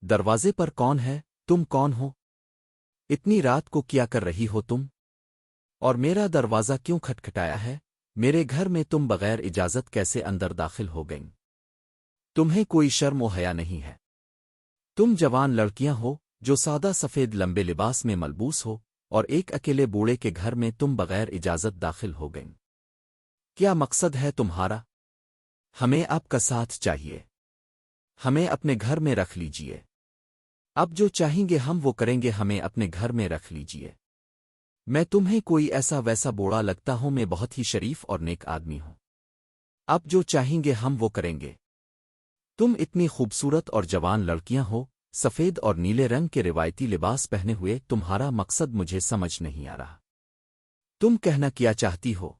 दरवाजे पर कौन है? तुम कौन हो? इतनी रात को क्या कर रही हो तुम? और मेरा दरवाज़ा क्यों खटखटाया है? मेरे घर में तुम बगैर इजाज़त कैसे अंदर दाखिल हो गईं? तुम्हें कोई शर्म व हया नहीं है? तुम जवान लड़कियां हो जो सादा सफ़ेद लंबे लिबास में मलबूस हो, और एक अकेले बूढ़े के घर में तुम बगैर इजाज़त दाखिल हो गईं। क्या मकसद है तुम्हारा? हमें आपका साथ चाहिए। हमें अपने घर में रख लीजिए। अब जो चाहेंगे हम वो करेंगे, हमें अपने घर में रख लीजिए। मैं तुम्हें कोई ऐसा वैसा बूढ़ा लगता हूं? मैं बहुत ही शरीफ और नेक आदमी हूं। अब जो चाहेंगे हम वो करेंगे। तुम इतनी खूबसूरत और जवान लड़कियां हो, सफ़ेद और नीले रंग के रिवायती लिबास पहने हुए, तुम्हारा मकसद मुझे समझ नहीं आ रहा। तुम कहना क्या चाहती हो?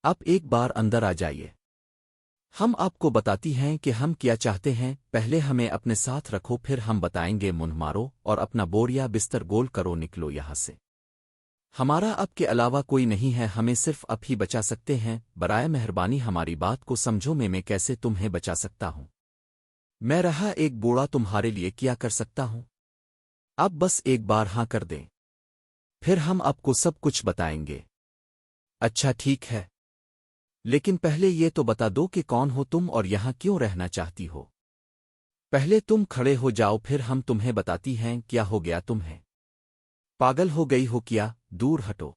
आप एक बार अंदर आ जाइए। हम आपको बताती हैं कि हम क्या चाहते हैं। पहले हमें अपने साथ रखो, फिर हम बताएंगे। मुंह मारो और अपना बोरिया बिस्तर गोल करो, निकलो यहां से। हमारा अब के अलावा कोई नहीं है, हमें सिर्फ आप ही बचा सकते हैं। बराए मेहरबानी हमारी बात को समझो। मैं कैसे तुम्हें बचा सकता हूं? मैं रहा एक बूढ़ा, तुम्हारे लिए क्या कर सकता हूं? आप बस एक बार हां कर दें, फिर हम आपको सब कुछ बताएंगे। अच्छा ठीक है, लेकिन पहले ये तो बता दो कि कौन हो तुम और यहां क्यों रहना चाहती हो। पहले तुम खड़े हो जाओ, फिर हम तुम्हें बताती हैं क्या हो गया तुम्हें। पागल हो गई हो क्या? दूर हटो।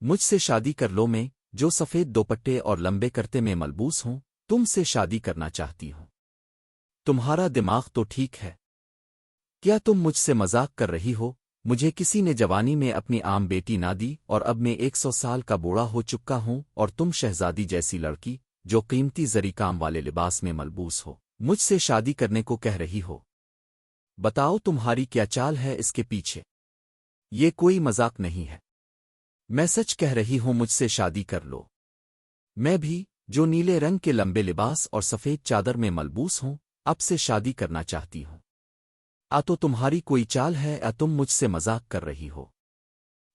मुझसे शादी कर लो। मैं जो सफ़ेद दोपट्टे और लंबे करते में मलबूस हूं, तुमसे शादी करना चाहती हूं। तुम्हारा दिमाग तो ठीक है? क्या तुम मुझसे मजाक कर रही हो? मुझे किसी ने जवानी में अपनी आम बेटी ना दी, और अब मैं 100 साल का बूढ़ा हो चुका हूं, और तुम शहजादी जैसी लड़की जो कीमती जरी काम वाले लिबास में मलबूस हो, मुझसे शादी करने को कह रही हो। बताओ तुम्हारी क्या चाल है इसके पीछे? ये कोई मजाक नहीं है। मैं सच कह रही हूं, मुझसे शादी कर लो। मैं भी, जो नीले रंग के लंबे लिबास और सफ़ेद चादर में मलबूस हूं, अब से शादी करना चाहती हूं। तो तुम्हारी कोई चाल है या तुम मुझसे मजाक कर रही हो?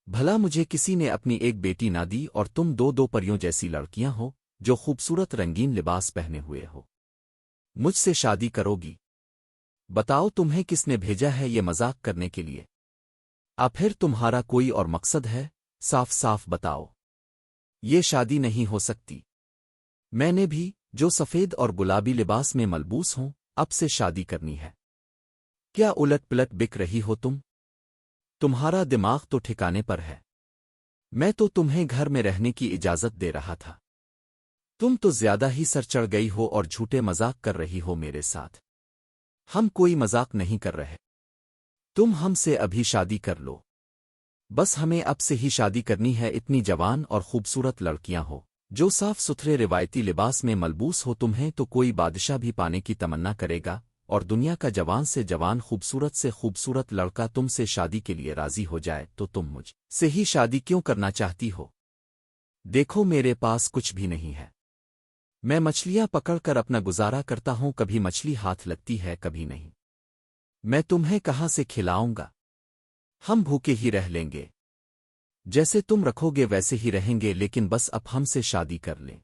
भला मुझे किसी ने अपनी एक बेटी ना दी, और तुम दो दो परियों जैसी लड़कियां हो जो खूबसूरत रंगीन लिबास पहने हुए हो, मुझसे शादी करोगी? बताओ तुम्हें किसने भेजा है ये मजाक करने के लिए? फिर तुम्हारा कोई और मकसद है? साफ साफ बताओ। ये शादी नहीं हो सकती। मैंने भी, जो सफ़ेद और गुलाबी लिबास में मलबूस हूं, अब से शादी करनी है। क्या उलट पलट बिक रही हो तुम? तुम्हारा दिमाग तो ठिकाने पर है? मैं तो तुम्हें घर में रहने की इजाज़त दे रहा था। तुम तो ज्यादा ही सर चढ़ गई हो और झूठे मजाक कर रही हो मेरे साथ। हम कोई मजाक नहीं कर रहे। तुम हमसे अभी शादी कर लो। बस हमें अब से ही शादी करनी है। इतनी जवान और खूबसूरत लड़कियां हो जो साफ सुथरे रिवायती लिबास में मलबूस हो, तुम्हें तो कोई बादशाह भी पाने की तमन्ना करेगा, और दुनिया का जवान से जवान खूबसूरत से खूबसूरत लड़का तुमसे शादी के लिए राजी हो जाए तो तुम मुझ से ही शादी क्यों करना चाहती हो? देखो मेरे पास कुछ भी नहीं है। मैं मछलियां पकड़कर अपना गुजारा करता हूं, कभी मछली हाथ लगती है कभी नहीं। मैं तुम्हें कहां से खिलाऊंगा? हम भूखे ही रह लेंगे। जैसे तुम रखोगे वैसे ही रहेंगे, लेकिन बस अब हमसे शादी कर लें।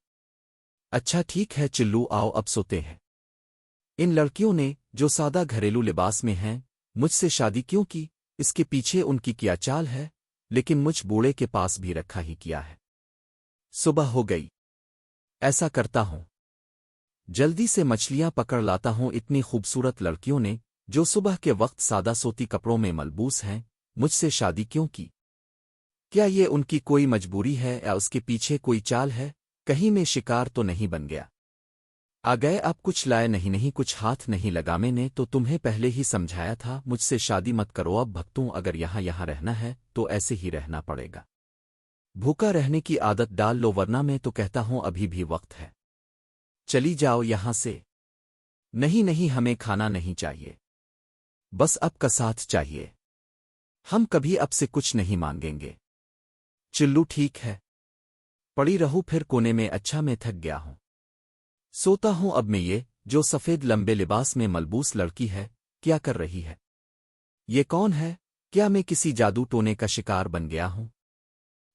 अच्छा ठीक है चिल्लू, आओ अब सोते हैं। इन लड़कियों ने, जो सादा घरेलू लिबास में हैं, मुझसे शादी क्यों की? इसके पीछे उनकी क्या चाल है? लेकिन मुझ बूढ़े के पास भी रखा ही किया है। सुबह हो गई। ऐसा करता हूं, जल्दी से मछलियां पकड़ लाता हूं। इतनी खूबसूरत लड़कियों ने, जो सुबह के वक्त सादा सोती कपड़ों में मलबूस हैं, मुझसे शादी क्यों की? क्या ये उनकी कोई मजबूरी है या उसके पीछे कोई चाल है? कहीं मैं शिकार तो नहीं बन गया? आ गए आप कुछ लाए नहीं, नहीं कुछ हाथ नहीं लगा। मैंने तो तुम्हें पहले ही समझाया था मुझसे शादी मत करो। अब भक्तों, अगर यहां रहना है तो ऐसे ही रहना पड़ेगा। भूखा रहने की आदत डाल लो, वरना मैं तो कहता हूं अभी भी वक्त है। चली जाओ यहां से। नहीं नहीं, हमें खाना नहीं चाहिए, बस अब का साथ चाहिए। हम कभी अब से कुछ नहीं मांगेंगे। चिल्लू ठीक है, पड़ी रहूं फिर कोने में। अच्छा मैं थक गया हूं, सोता हूं अब मैं। ये जो सफ़ेद लंबे लिबास में मलबूस लड़की है, क्या कर रही है? ये कौन है? क्या मैं किसी जादू टोने का शिकार बन गया हूं?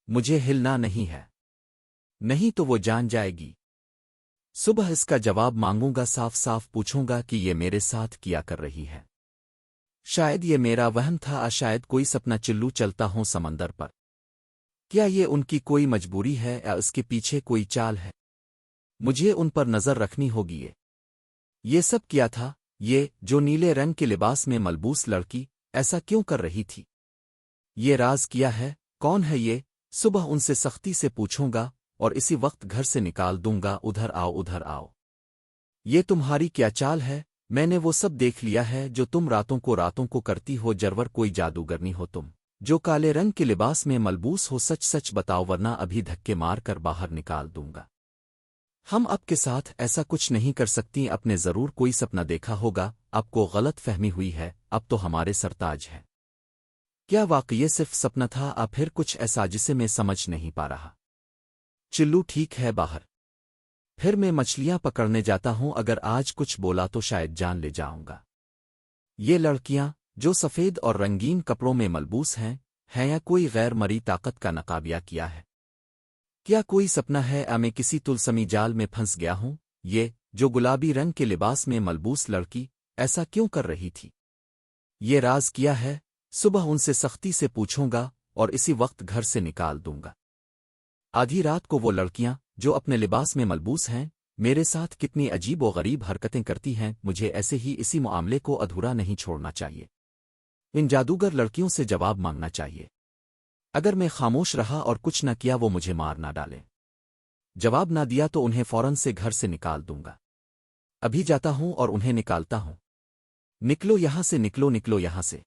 मुझे हिलना नहीं है, नहीं तो वो जान जाएगी। सुबह इसका जवाब मांगूंगा, साफ साफ पूछूंगा कि ये मेरे साथ क्या कर रही है। शायद ये मेरा वहम था, शायद कोई सपना। चिल्लू चलता हूँ समंदर पर। क्या ये उनकी कोई मजबूरी है या इसके पीछे कोई चाल है? मुझे उन पर नजर रखनी होगी। ये सब क्या था? ये जो नीले रंग के लिबास में मलबूस लड़की ऐसा क्यों कर रही थी? ये राज क्या है? कौन है ये? सुबह उनसे सख्ती से पूछूंगा और इसी वक्त घर से निकाल दूंगा। उधर आओ, उधर आओ। ये तुम्हारी क्या चाल है? मैंने वो सब देख लिया है जो तुम रातों को करती हो। जरवर कोई जादूगरनी हो तुम, जो काले रंग के लिबास में मलबूस हो। सच सच बताओ, वरना अभी धक्के मार कर बाहर निकाल दूंगा। हम आपके साथ ऐसा कुछ नहीं कर सकती। आपने जरूर कोई सपना देखा होगा, आपको गलत फहमी हुई है। अब तो हमारे सरताज है। क्या वाकई ये सिर्फ सपना था, अब फिर कुछ ऐसा जिसे मैं समझ नहीं पा रहा? चिल्लू ठीक है, बाहर। फिर मैं मछलियां पकड़ने जाता हूं। अगर आज कुछ बोला तो शायद जान ले जाऊंगा। ये लड़कियां जो सफेद और रंगीन कपड़ों में मलबूस हैं या कोई गैर मरी ताकत का नकाबिया किया है? क्या कोई सपना है या मैं किसी तुलसमी जाल में फंस गया हूं? ये जो गुलाबी रंग के लिबास में मलबूस लड़की ऐसा क्यों कर रही थी? ये राज क्या है? सुबह उनसे सख्ती से पूछूंगा और इसी वक्त घर से निकाल दूंगा। आधी रात को वो लड़कियां जो अपने लिबास में मलबूस हैं मेरे साथ कितनी अजीब व गरीब हरकतें करती हैं। मुझे ऐसे ही इसी मामले को अधूरा नहीं छोड़ना चाहिए। इन जादूगर लड़कियों से जवाब मांगना चाहिए। अगर मैं खामोश रहा और कुछ न किया, वो मुझे मार ना डालें। जवाब ना दिया तो उन्हें फौरन से घर से निकाल दूंगा। अभी जाता हूं और उन्हें निकालता हूं। निकलो यहां से, निकलो, निकलो यहां से,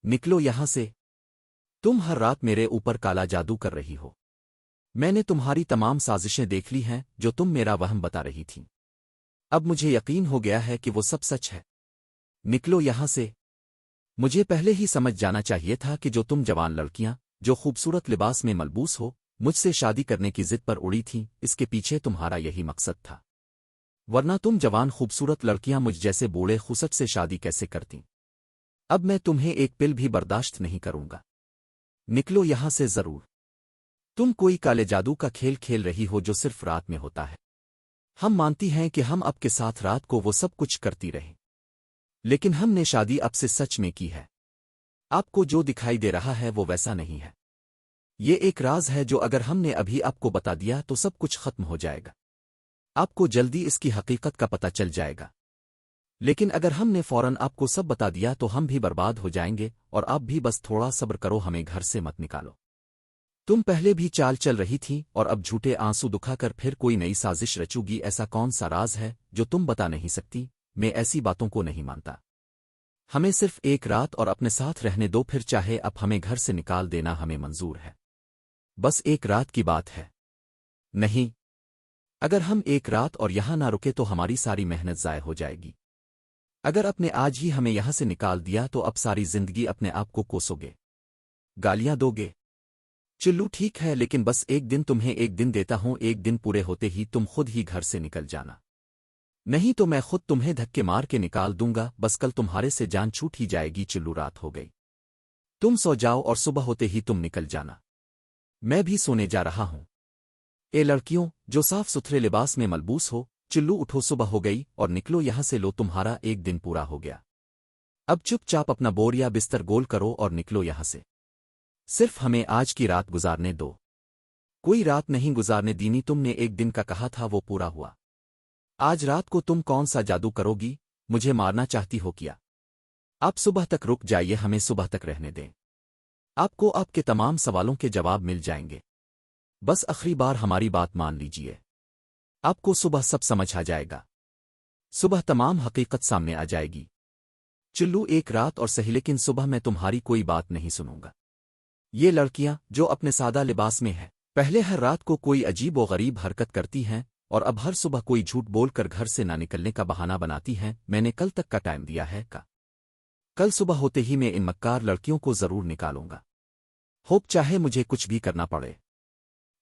निकलो यहां से। तुम हर रात मेरे ऊपर काला जादू कर रही हो। मैंने तुम्हारी तमाम साजिशें देख ली हैं जो तुम मेरा वहम बता रही थीं। अब मुझे यकीन हो गया है कि वो सब सच है। निकलो यहां से। मुझे पहले ही समझ जाना चाहिए था कि जो तुम जवान लड़कियां जो खूबसूरत लिबास में मलबूस हो मुझसे शादी करने की जिद पर उड़ी थीं, इसके पीछे तुम्हारा यही मकसद था। वरना तुम जवान खूबसूरत लड़कियां मुझ जैसे बूढ़े खुसट से शादी कैसे करतीं? अब मैं तुम्हें एक पिल भी बर्दाश्त नहीं करूंगा। निकलो यहां से जरूर। तुम कोई काले जादू का खेल खेल रही हो जो सिर्फ रात में होता है। हम मानती हैं कि हम आपके साथ रात को वो सब कुछ करती रहें, लेकिन हमने शादी आपसे सच में की है। आपको जो दिखाई दे रहा है वो वैसा नहीं है। ये एक राज है जो अगर हमने अभी आपको बता दिया तो सब कुछ खत्म हो जाएगा। आपको जल्दी इसकी हकीकत का पता चल जाएगा। लेकिन अगर हमने फौरन आपको सब बता दिया तो हम भी बर्बाद हो जाएंगे। और आप भी बस थोड़ा सब्र करो, हमें घर से मत निकालो। तुम पहले भी चाल चल रही थी और अब झूठे आंसू दुखाकर फिर कोई नई साजिश रचूगी। ऐसा कौन सा राज है जो तुम बता नहीं सकती? मैं ऐसी बातों को नहीं मानता। हमें सिर्फ एक रात और अपने साथ रहने दो, फिर चाहे अब हमें घर से निकाल देना, हमें मंजूर है। बस एक रात की बात है। नहीं, अगर हम एक रात और यहां ना रुके तो हमारी सारी मेहनत ज़ाय हो जाएगी। अगर अपने आज ही हमें यहां से निकाल दिया तो अब सारी जिंदगी अपने आप को कोसोगे, गालियां दोगे। चिल्लू ठीक है, लेकिन बस एक दिन, तुम्हें एक दिन देता हूं। एक दिन पूरे होते ही तुम खुद ही घर से निकल जाना, नहीं तो मैं खुद तुम्हें धक्के मार के निकाल दूंगा। बस कल तुम्हारे से जान छूट ही जाएगी। चिल्लू रात हो गई, तुम सो जाओ और सुबह होते ही तुम निकल जाना। मैं भी सोने जा रहा हूं। ए लड़कियों जो साफ सुथरे लिबास में मलबूस हो, चिल्लू उठो, सुबह हो गई और निकलो यहां से। लो, तुम्हारा एक दिन पूरा हो गया। अब चुपचाप अपना बोरिया बिस्तर गोल करो और निकलो यहां से। सिर्फ हमें आज की रात गुजारने दो। कोई रात नहीं गुजारने दीनी। तुमने एक दिन का कहा था, वो पूरा हुआ। आज रात को तुम कौन सा जादू करोगी? मुझे मारना चाहती हो क्या? आप सुबह तक रुक जाइए, हमें सुबह तक रहने दें। आपको आपके तमाम सवालों के जवाब मिल जाएंगे। बस आखिरी बार हमारी बात मान लीजिए। आपको सुबह सब समझ आ जाएगा। सुबह तमाम हकीकत सामने आ जाएगी। चिल्लू एक रात और सही, लेकिन सुबह मैं तुम्हारी कोई बात नहीं सुनूंगा। ये लड़कियां जो अपने सादा लिबास में हैं, पहले हर रात को कोई अजीब व गरीब हरकत करती हैं और अब हर सुबह कोई झूठ बोलकर घर से ना निकलने का बहाना बनाती हैं। मैंने कल तक का टाइम दिया है का कल सुबह होते ही मैं इन मक्कार लड़कियों को जरूर निकालूंगा, होप चाहे मुझे कुछ भी करना पड़े।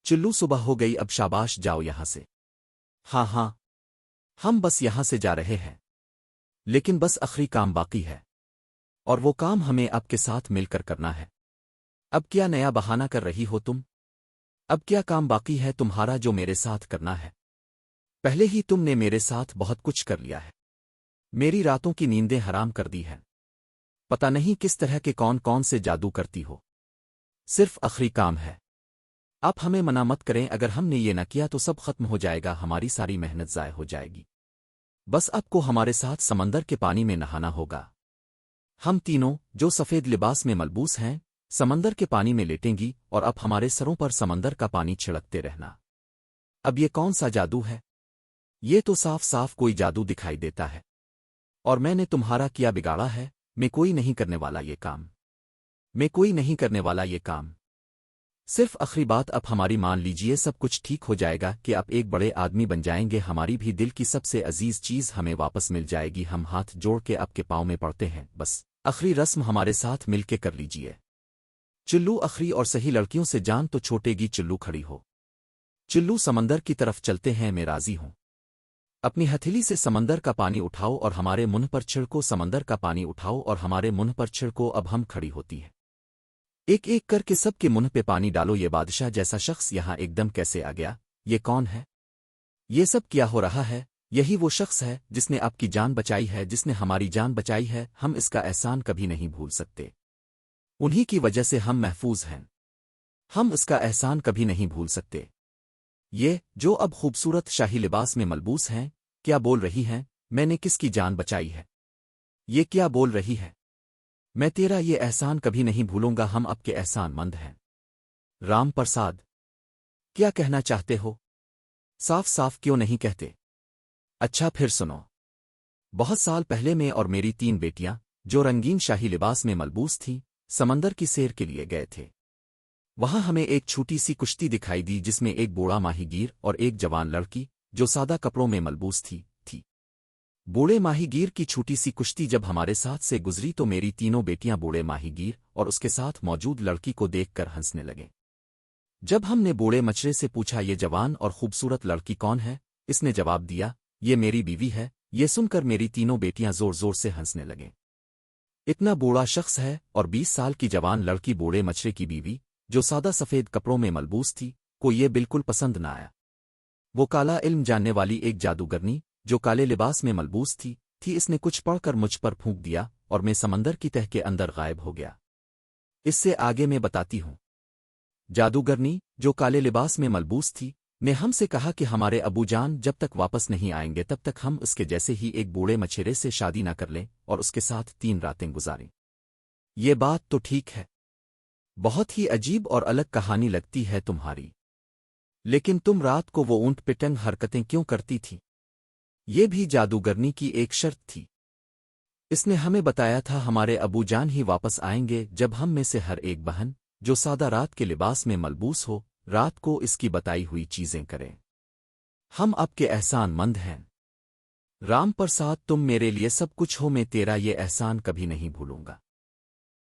चिल्लू सुबह हो गई, अब शाबाश, जाओ यहां से। हाँ हाँ, हम बस यहां से जा रहे हैं, लेकिन बस आखिरी काम बाकी है और वो काम हमें आपके साथ मिलकर करना है। अब क्या नया बहाना कर रही हो तुम? अब क्या काम बाकी है तुम्हारा जो मेरे साथ करना है? पहले ही तुमने मेरे साथ बहुत कुछ कर लिया है। मेरी रातों की नींदें हराम कर दी हैं। پتہ نہیں کس طرح کے کون کون سے جادو کرتی ہو، صرف آخری کام ہے۔ آپ ہمیں منع مت کریں، اگر ہم نے یہ نہ کیا تو سب ختم ہو جائے گا، ہماری ساری محنت ضائع ہو جائے گی۔ بس آپ کو ہمارے ساتھ سمندر کے پانی میں نہانا ہوگا۔ ہم تینوں جو سفید لباس میں ملبوس ہیں سمندر کے پانی میں لیٹیں گی، اور اب ہمارے سروں پر سمندر کا پانی چھڑکتے رہنا۔ اب یہ کون سا جادو ہے؟ یہ تو صاف صاف کوئی جادو دکھائی دیتا ہے، اور میں نے تمہارا کیا بگاڑا ہے؟ میں کوئی نہیں کرنے والا یہ کام، میں کوئی نہیں کرنے والا یہ کام۔ صرف آخری بات اب ہماری مان لیجئے، سب کچھ ٹھیک ہو جائے گا کہ آپ ایک بڑے آدمی بن جائیں گے، ہماری بھی دل کی سب سے عزیز چیز ہمیں واپس مل جائے گی۔ ہم ہاتھ جوڑ کے آپ کے پاؤں میں پڑتے ہیں، بس آخری رسم ہمارے ساتھ مل کے کر لیجئے۔ چلو آخری اور صحیح لڑکیوں سے جان تو چھوٹے گی، چلو کھڑی ہو، چلو سمندر کی طرف چلتے ہیں، میں راضی ہوں۔ اپنی ہتھیلی سے سمندر کا پانی اٹھاؤ اور ہمارے منہ پر چھڑکو، سمندر کا پانی اٹھاؤ اور ہمارے منہ پر چھڑکو۔ اب ہم کھڑی ہوتی ہے، ایک ایک کر کے سب کے منہ پہ پانی ڈالو۔ یہ بادشاہ جیسا شخص یہاں ایک دم کیسے آ گیا؟ یہ کون ہے؟ یہ سب کیا ہو رہا ہے؟ یہی وہ شخص ہے جس نے آپ کی جان بچائی ہے، جس نے ہماری جان بچائی ہے، ہم اس کا احسان کبھی نہیں بھول سکتے، انہی کی وجہ سے ہم محفوظ ہیں، ہم اس کا احسان کبھی نہیں بھول سکتے۔ یہ جو اب خوبصورت شاہی لباس میں ملبوس ہیں کیا بول رہی ہیں؟ میں نے کس کی جان بچائی ہے؟ یہ کیا بول رہی ہے؟ میں تیرا یہ احسان کبھی نہیں بھولوں گا، ہم اب کے احسان مند ہیں۔ رام پرساد، کیا کہنا چاہتے ہو؟ صاف صاف کیوں نہیں کہتے؟ اچھا پھر سنو۔ بہت سال پہلے میں اور میری 3 بیٹیاں جو رنگین شاہی لباس میں ملبوس تھیں سمندر کی سیر کے لیے گئے تھے۔ وہاں ہمیں ایک چھوٹی سی کشتی دکھائی دی جس میں ایک بوڑھا ماہی گیر اور ایک جوان لڑکی جو سادہ کپڑوں میں ملبوس تھی۔ بوڑھے ماہی گیر کی چھوٹی سی کشتی جب ہمارے ساتھ سے گزری تو میری تینوں بیٹیاں بوڑھے ماہی گیر اور اس کے ساتھ موجود لڑکی کو دیکھ کر ہنسنے لگیں۔ جب ہم نے بوڑھے مچھرے سے پوچھا یہ جوان اور خوبصورت لڑکی کون ہے، اس نے جواب دیا یہ میری بیوی ہے۔ یہ سن کر میری تینوں بیٹیاں زور زور سے ہنسنے لگیں۔ اتنا بوڑھا شخص ہے اور 20 سال کی جوان لڑکی بوڑھے مچھرے کی بیوی جو سادہ سفید کپڑوں میں ملبوس تھی کو یہ بالکل پسند نہ آیا۔ وہ کالا علم جاننے والی ایک جادوگرنی جو کالے لباس میں ملبوس تھی اس نے کچھ پڑھ کر مجھ پر پھونک دیا اور میں سمندر کی تہ کے اندر غائب ہو گیا۔ اس سے آگے میں بتاتی ہوں۔ جادوگرنی جو کالے لباس میں ملبوس تھی نے ہم سے کہا کہ ہمارے ابو جان جب تک واپس نہیں آئیں گے تب تک ہم اس کے جیسے ہی ایک بوڑھے مچھرے سے شادی نہ کر لیں اور اس کے ساتھ 3 راتیں گزاریں۔ یہ بات تو ٹھیک ہے، بہت ہی عجیب اور الگ کہانی لگتی ہے تمہاری، لیکن تم رات کو وہ اونٹ پٹنگ حرکتیں کیوں کرتی تھی؟ یہ بھی جادوگرنی کی ایک شرط تھی۔ اس نے ہمیں بتایا تھا ہمارے ابو جان ہی واپس آئیں گے جب ہم میں سے ہر ایک بہن جو سادہ رات کے لباس میں ملبوس ہو رات کو اس کی بتائی ہوئی چیزیں کریں۔ ہم اب کے احسان مند ہیں۔ رام پرساد، تم میرے لیے سب کچھ ہو، میں تیرا یہ احسان کبھی نہیں بھولوں گا۔